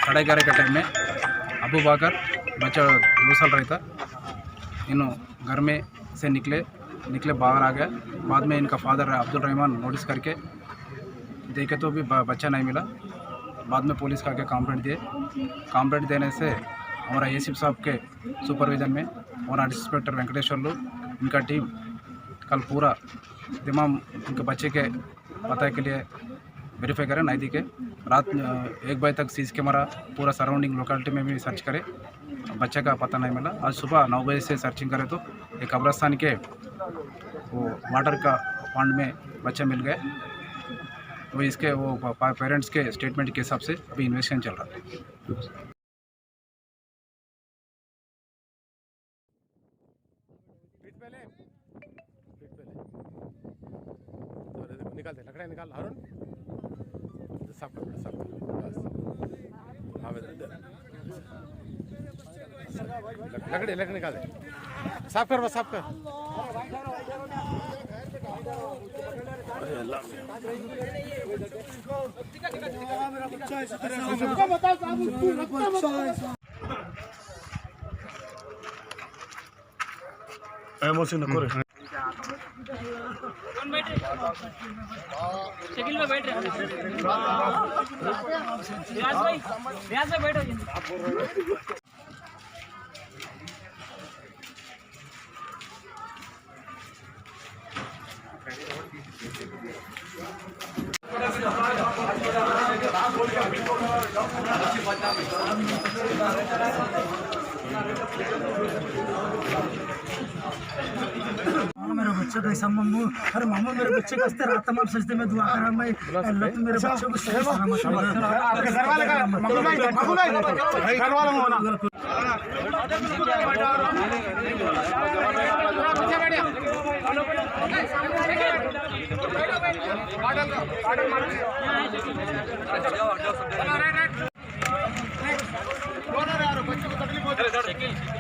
11:30 के टाइम में अबू बकर बच्चा 2 साल रहता, इन घर में से निकले बाहर आ गया। बाद में इनका फादर अब्दुल रहमान नोटिस करके देखे तो भी बच्चा नहीं मिला। बाद में पुलिस का आगे कंप्लेंट देने से हमारा एसीपी साहब के सुपरविजन में हमारा इंस्पेक्टर वेंकटेश्वर्लू इनका टीम कल पूरा दिमाग उनके बच्चे के पता के लिए वेरीफाई करें, नहीं दिखे। रात 1 बजे तक सीसी कैमरा पूरा सराउंडिंग लोकेलिटी में भी सर्च करे, बच्चे का पता नहीं मिला। आज सुबह 9 बजे से सर्चिंग करे तो एक कब्रस्तान के वो वाटर का पॉन्ड में बच्चे मिल गए। वो इसके वो पेरेंट्स के स्टेटमेंट के हिसाब से अभी इन्वेस्टिगेशन चल रहा है। निकाल दे, लकड़ियाँ निकाल हारून, साफ कर बस। लकड़ी निकाल दे, साफ कर बस, साफ कर। एमोशन नको रे। शकील में बैठ रहे रियाज भाई बैठो। मेरे बच्चे का सम्मू, अरे मामा मेरे बच्चे का अस्ते रात तमाम सजदे में दुआ कर रहा मैं, अल्लाह तो मेरे बच्चे को सही सलामत आपके घर वाले का घर वाला होना शकील